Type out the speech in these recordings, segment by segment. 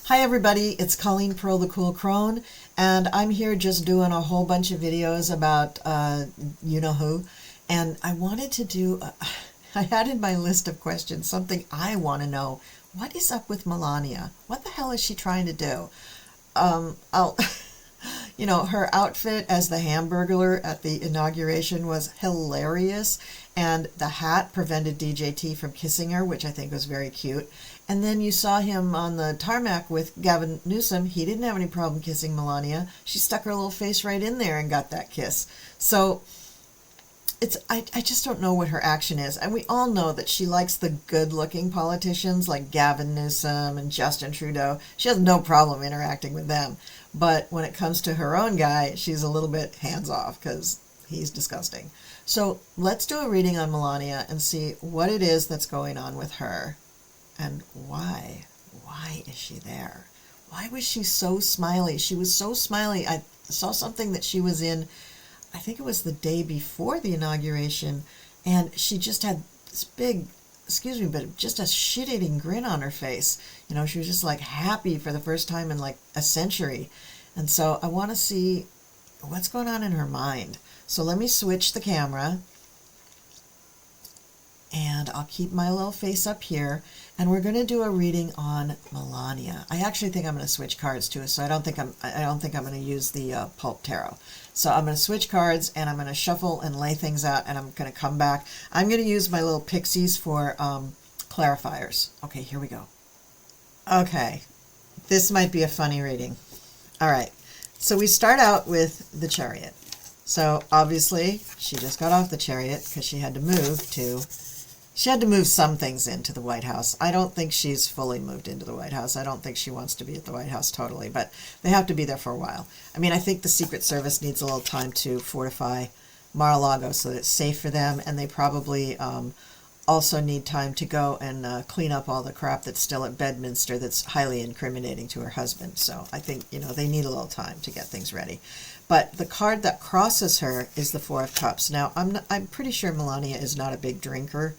Hi everybody, it's Colleen Pearl the Cool Crone, and I'm here just doing a whole bunch of videos about you-know-who, and I wanted to do, I had in my list of questions something I want to know. What is up with Melania? What the hell is she trying to do? Her outfit as the Hamburglar at the inauguration was hilarious, and the hat prevented DJT from kissing her, which I think was very cute. And then you saw him on the tarmac with Gavin Newsom. He didn't have any problem kissing Melania. She stuck her little face right in there and got that kiss. So I just don't know what her action is. And we all know that she likes the good-looking politicians like Gavin Newsom and Justin Trudeau. She has no problem interacting with them. But when it comes to her own guy, she's a little bit hands-off because he's disgusting. So let's do a reading on Melania and see what it is that's going on with her. And why? Why is she there? Why was she so smiley? She was so smiley. I saw something that she was in, I think it was the day before the inauguration, and she just had this big, excuse me, but just a shit-eating grin on her face. You know, she was just like happy for the first time in like a century. And so I want to see what's going on in her mind. So let me switch the camera. And I'll keep my little face up here, and we're going to do a reading on Melania. I actually think I'm going to switch cards too, so I don't think I'm going to use the Pulp Tarot. So I'm going to switch cards, and I'm going to shuffle and lay things out, and I'm going to come back. I'm going to use my little pixies for clarifiers. Okay, here we go. Okay, this might be a funny reading. All right, so we start out with the Chariot. So obviously she just got off the Chariot because she had to move some things into the White House. I don't think she's fully moved into the White House. I don't think she wants to be at the White House totally, but they have to be there for a while. I mean, I think the Secret Service needs a little time to fortify Mar-a-Lago so that it's safe for them, and they probably also need time to go and clean up all the crap that's still at Bedminster that's highly incriminating to her husband. So I think, they need a little time to get things ready. But the card that crosses her is the Four of Cups. Now, I'm pretty sure Melania is not a big drinker.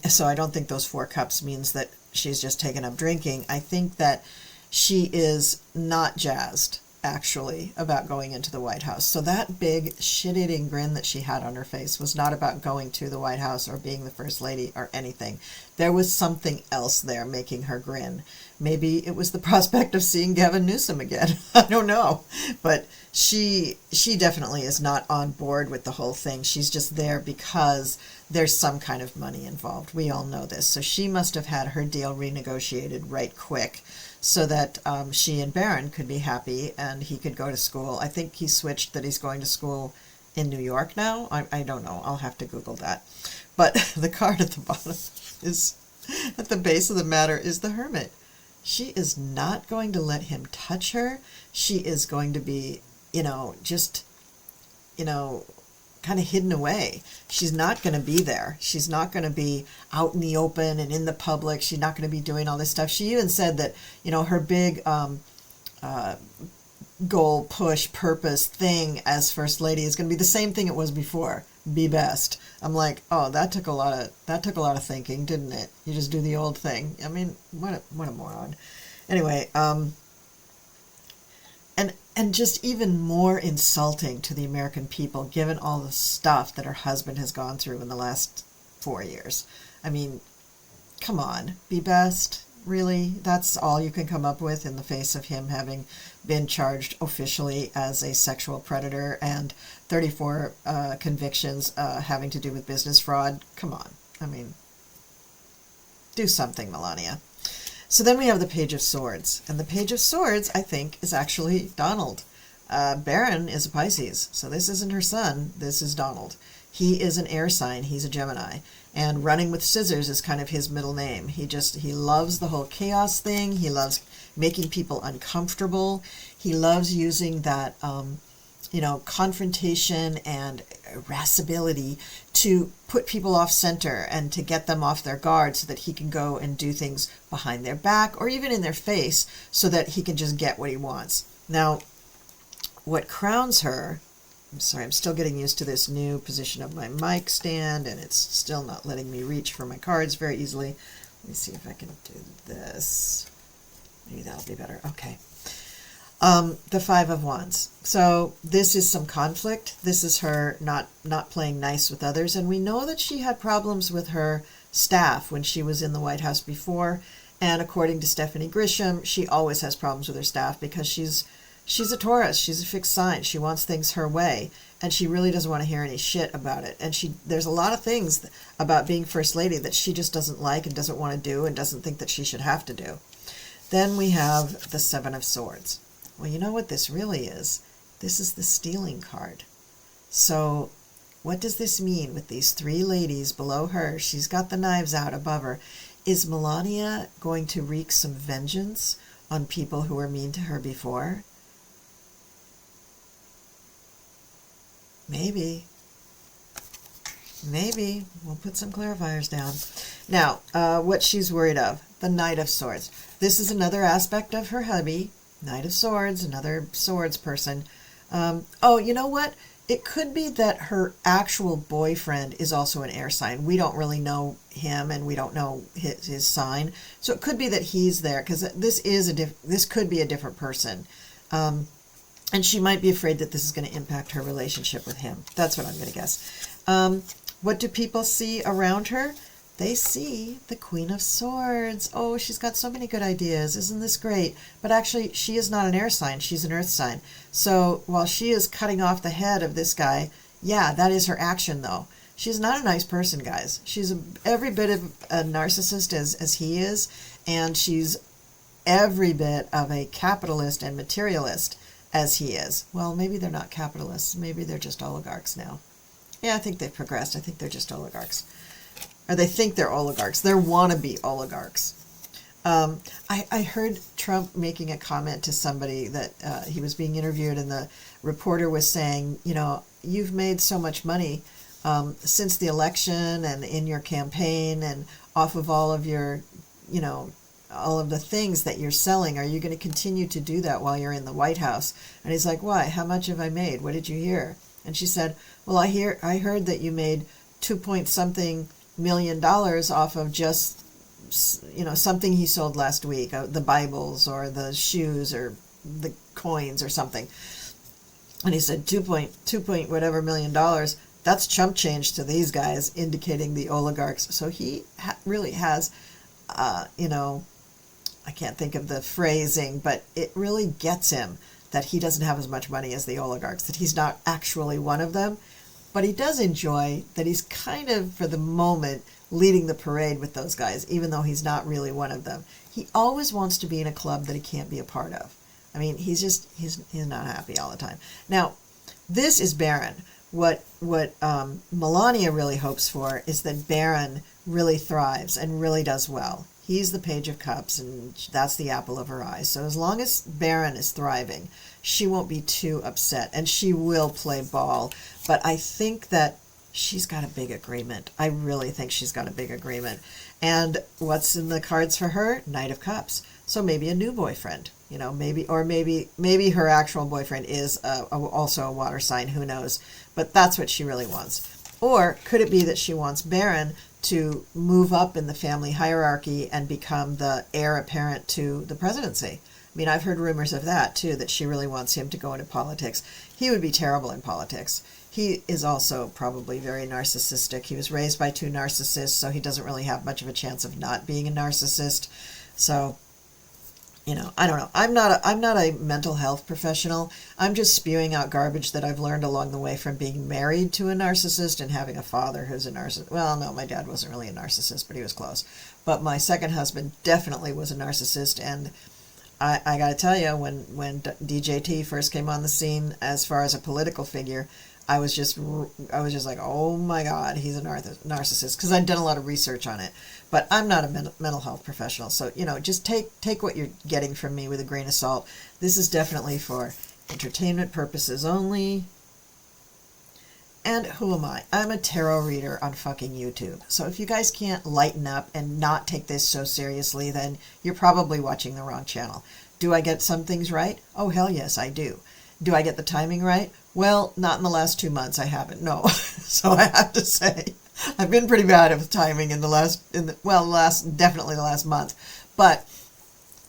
So I don't think those 4 cups means that she's just taken up drinking. I think that she is not jazzed, actually, about going into the White House. So that big shit-eating grin that she had on her face was not about going to the White House or being the First Lady or anything. There was something else there making her grin. Maybe it was the prospect of seeing Gavin Newsom again. I don't know. But she definitely is not on board with the whole thing. She's just there because there's some kind of money involved. We all know this. So she must have had her deal renegotiated right quick so that she and Barron could be happy and he could go to school. I think he switched that he's going to school in New York now. I don't know. I'll have to Google that. But the card at the bottom is, at the base of the matter, is the Hermit. She is not going to let him touch her. She is going to be, kind of hidden away. She's not going to be there. She's not going to be out in the open and in the public. She's not going to be doing all this stuff. She even said that, her big goal, push, purpose thing as First Lady is going to be the same thing it was before. Be best. I'm like, oh, that took a lot of thinking, didn't it? You just do the old thing. I mean, what a moron. Anyway, and just even more insulting to the American people, given all the stuff that her husband has gone through in the last 4 years. I mean, come on, be best. Really? That's all you can come up with in the face of him having been charged officially as a sexual predator and 34 convictions having to do with business fraud? Come on. I mean, do something, Melania. So then we have the Page of Swords. And the Page of Swords, I think, is actually Donald. Barron is a Pisces, so this isn't her son. This is Donald. He is an air sign. He's a Gemini. And Running with Scissors is kind of his middle name. He loves the whole chaos thing. He loves making people uncomfortable. He loves using that, confrontation and irascibility to put people off center and to get them off their guard so that he can go and do things behind their back or even in their face so that he can just get what he wants. Now, what crowns her, I'm sorry, I'm still getting used to this new position of my mic stand, and it's still not letting me reach for my cards very easily. Let me see if I can do this. Maybe that'll be better. Okay. The Five of Wands. So this is some conflict. This is her not playing nice with others. And we know that she had problems with her staff when she was in the White House before. And according to Stephanie Grisham, she always has problems with her staff because she's a Taurus. She's a fixed sign. She wants things her way. And she really doesn't want to hear any shit about it. And there's a lot of things about being First Lady that she just doesn't like and doesn't want to do and doesn't think that she should have to do. Then we have the Seven of Swords. Well, you know what this really is? This is the stealing card. So what does this mean with these three ladies below her? She's got the knives out above her. Is Melania going to wreak some vengeance on people who were mean to her before? Maybe. Maybe. We'll put some clarifiers down. Now, what she's worried of. The Knight of Swords. This is another aspect of her hubby. Knight of Swords, another swords person. Oh, you know what? It could be that her actual boyfriend is also an air sign. We don't really know him, and we don't know his sign. So it could be that he's there, because this could be a different person. And she might be afraid that this is going to impact her relationship with him. That's what I'm going to guess. What do people see around her? They see the Queen of Swords. Oh, she's got so many good ideas. Isn't this great? But actually, she is not an air sign. She's an earth sign. So while she is cutting off the head of this guy, yeah, that is her action, though. She's not a nice person, guys. She's every bit of a narcissist as he is, and she's every bit of a capitalist and materialist as he is. Well, maybe they're not capitalists. Maybe they're just oligarchs now. Yeah, I think they've progressed. I think they're just oligarchs. Or they think they're oligarchs. They're wannabe oligarchs. I heard Trump making a comment to somebody that he was being interviewed, and the reporter was saying, you know, you've made so much money since the election and in your campaign and off of all of your, you know, all of the things that you're selling. Are you going to continue to do that while you're in the White House? And he's like, why? How much have I made? What did you hear? And she said, well, I heard that you made 2-point-something million off of just, you know, something he sold last week, the Bibles or the shoes or the coins or something. And he said 2 point whatever million dollars. That's chump change to these guys, indicating the oligarchs. So he really has, you know, I can't think of the phrasing, but it really gets him that he doesn't have as much money as the oligarchs, that he's not actually one of them. But he does enjoy that he's kind of, for the moment, leading the parade with those guys, even though he's not really one of them. He always wants to be in a club that he can't be a part of. I mean, he's not happy all the time. Now, this is Baron. What Melania really hopes for is that Baron really thrives and really does well. He's the Page of Cups, and that's the apple of her eye. So as long as Baron is thriving, she won't be too upset, and she will play ball. But I think that she's got a big agreement. I really think she's got a big agreement. And what's in the cards for her? Knight of Cups. So maybe a new boyfriend, you know, maybe her actual boyfriend is also a water sign. Who knows? But that's what she really wants. Or could it be that she wants Baron to move up in the family hierarchy and become the heir apparent to the presidency? I mean, I've heard rumors of that, too, that she really wants him to go into politics. He would be terrible in politics. He is also probably very narcissistic. He was raised by two narcissists, so he doesn't really have much of a chance of not being a narcissist. So, you know, I don't know. I'm not a mental health professional. I'm just spewing out garbage that I've learned along the way from being married to a narcissist and having a father who's a narcissist. Well, no, my dad wasn't really a narcissist, but he was close. But my second husband definitely was a narcissist, and I got to tell you, when DJT first came on the scene as far as a political figure, I was just like, oh my God, he's a narcissist, because I'd done a lot of research on it. But I'm not a mental health professional, so, you know, just take what you're getting from me with a grain of salt. This is definitely for entertainment purposes only. And who am I? I'm a tarot reader on fucking YouTube. So if you guys can't lighten up and not take this so seriously, then you're probably watching the wrong channel. Do I get some things right? Oh, hell yes, I do. Do I get the timing right? Well, not in the last 2 months. I haven't, no. So I have to say, I've been pretty bad at timing definitely the last month. But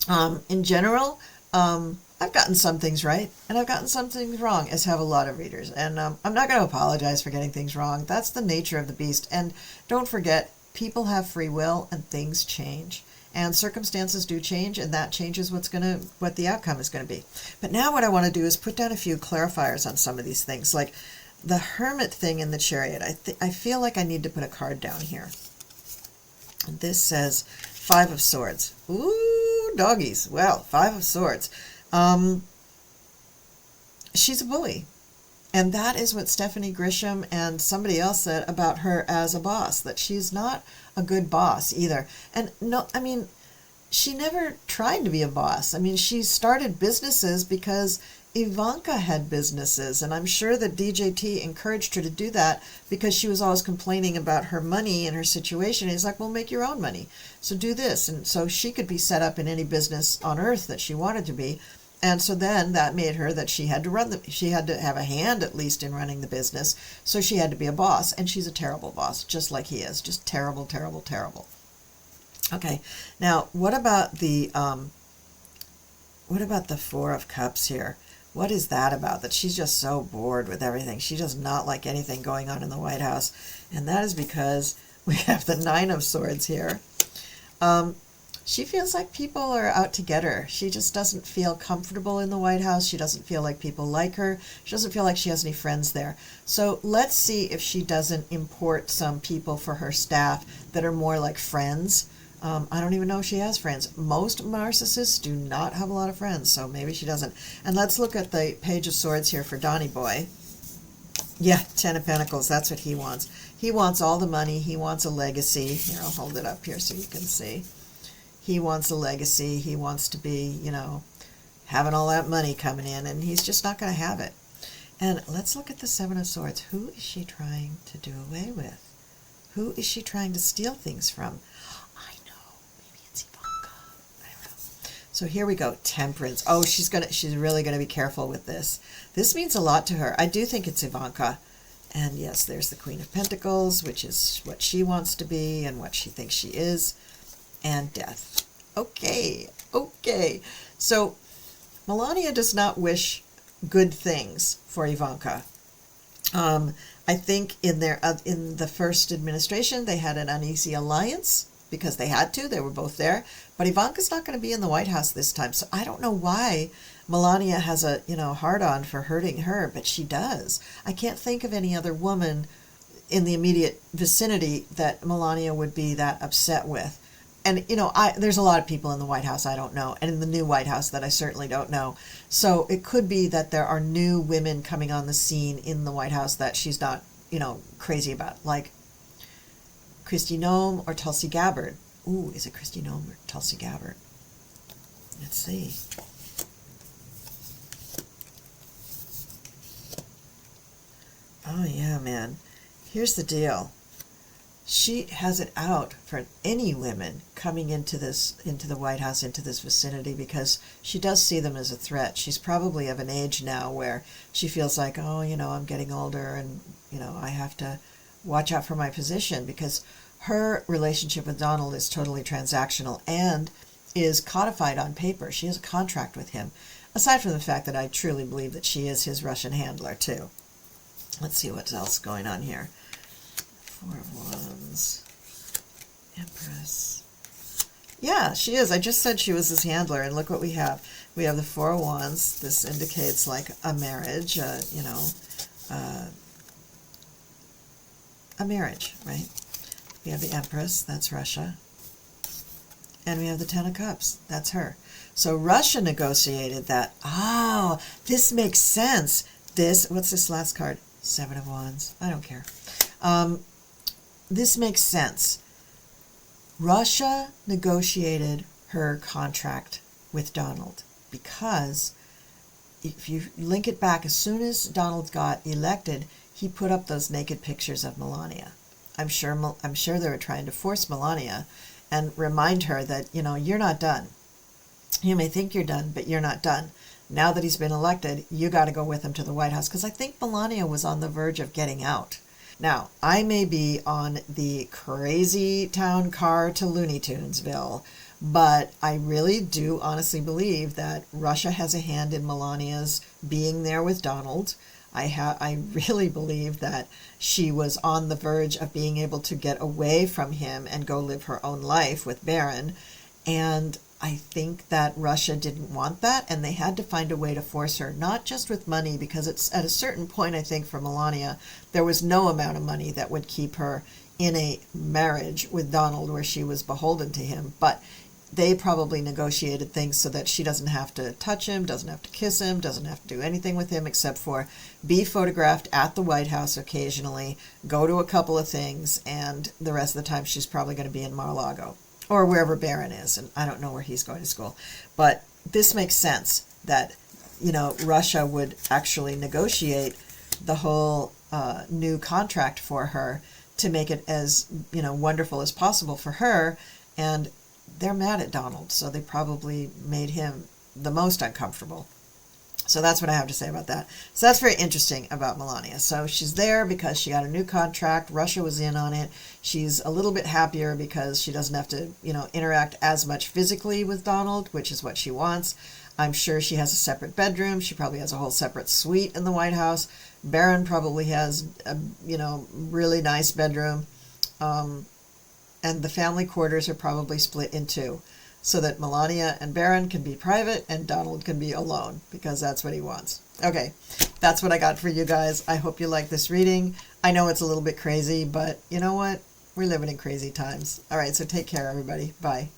In general, I've gotten some things right and I've gotten some things wrong, as have a lot of readers. And I'm not going to apologize for getting things wrong. That's the nature of the beast. And don't forget, people have free will and things change. And circumstances do change, and that changes what the outcome is going to be. But now what I want to do is put down a few clarifiers on some of these things, like the Hermit thing in the Chariot. I feel like I need to put a card down here. And this says Five of Swords. Ooh, doggies. Well, Five of Swords. She's a bully. And that is what Stephanie Grisham and somebody else said about her as a boss, that she's not a good boss either. And no, I mean, she never tried to be a boss. I mean, she started businesses because Ivanka had businesses, and I'm sure that DJT encouraged her to do that because she was always complaining about her money and her situation. He's like, well, make your own money. So do this. And so she could be set up in any business on earth that she wanted to be. And so then that made her that she had to she had to have a hand at least in running the business. So she had to be a boss, and she's a terrible boss, just like he is. Just terrible, terrible, terrible. Okay, now what about the Four of Cups here? What is that about? That she's just so bored with everything. She does not like anything going on in the White House, and that is because we have the Nine of Swords here. She feels like people are out to get her. She just doesn't feel comfortable in the White House. She doesn't feel like people like her. She doesn't feel like she has any friends there. So let's see if she doesn't import some people for her staff that are more like friends. I don't even know if she has friends. Most narcissists do not have a lot of friends, so maybe she doesn't. And let's look at the Page of Swords here for Donny Boy. Yeah, Ten of Pentacles, that's what he wants. He wants all the money. He wants a legacy. Here, I'll hold it up here so you can see. He wants a legacy. He wants to be, having all that money coming in, and he's just not going to have it. And let's look at the Seven of Swords. Who is she trying to do away with? Who is she trying to steal things from? I know. Maybe it's Ivanka. I don't know. So here we go. Temperance. Oh, she's really going to be careful with this. This means a lot to her. I do think it's Ivanka. And yes, there's the Queen of Pentacles, which is what she wants to be and what she thinks she is. And death. Okay. So Melania does not wish good things for Ivanka. I think in the first administration they had an uneasy alliance because they had to. They were both there. But Ivanka's not going to be in the White House this time. So I don't know why Melania has a hard-on for hurting her, but she does. I can't think of any other woman in the immediate vicinity that Melania would be that upset with. And, there's a lot of people in the White House I don't know, and in the new White House that I certainly don't know. So it could be that there are new women coming on the scene in the White House that she's not, crazy about, like Kristi Noem or Tulsi Gabbard. Ooh, is it Kristi Noem or Tulsi Gabbard? Let's see. Oh, yeah, man. Here's the deal. She has it out for any women coming into the White House, into this vicinity, because she does see them as a threat. She's probably of an age now where she feels like, oh, I'm getting older and, I have to watch out for my position, because her relationship with Donald is totally transactional and is codified on paper. She has a contract with him, aside from the fact that I truly believe that she is his Russian handler, too. Let's see what else is going on here. Four of Wands. Empress. Yeah, she is. I just said she was his handler, and look what we have. We have the Four of Wands. This indicates like a marriage, a marriage, right? We have the Empress. That's Russia. And we have the Ten of Cups. That's her. So Russia negotiated that. Oh, this makes sense. What's this last card? Seven of Wands. I don't care. This makes sense. Russia negotiated her contract with Donald because if you link it back, as soon as Donald got elected, he put up those naked pictures of Melania. I'm sure they were trying to force Melania and remind her that, you're not done. You may think you're done, but you're not done. Now that he's been elected, you got to go with him to the White House, because I think Melania was on the verge of getting out. Now, I may be on the crazy town car to Looney Tunesville, But I really do honestly believe that Russia has a hand in Melania's being there with Donald. I really believe that she was on the verge of being able to get away from him and go live her own life with Baron. And I think that Russia didn't want that, and they had to find a way to force her, not just with money, because it's at a certain point, I think, for Melania, there was no amount of money that would keep her in a marriage with Donald where she was beholden to him. But they probably negotiated things so that she doesn't have to touch him, doesn't have to kiss him, doesn't have to do anything with him except for be photographed at the White House occasionally, go to a couple of things, and the rest of the time she's probably going to be in Mar-a-Lago or wherever Baron is, and I don't know where he's going to school. But this makes sense that, Russia would actually negotiate the whole new contract for her to make it as, wonderful as possible for her. And they're mad at Donald, so they probably made him the most uncomfortable. So that's what I have to say about that. So that's very interesting about Melania. So she's there because she got a new contract. Russia was in on it. She's a little bit happier because she doesn't have to, interact as much physically with Donald, which is what she wants. I'm sure she has a separate bedroom. She probably has a whole separate suite in the White House. Baron probably has a, really nice bedroom. And the family quarters are probably split in two, so that Melania and Baron can be private and Donald can be alone, because that's what he wants. Okay, that's what I got for you guys. I hope you like this reading. I know it's a little bit crazy, but you know what? We're living in crazy times. All right, so take care, everybody. Bye.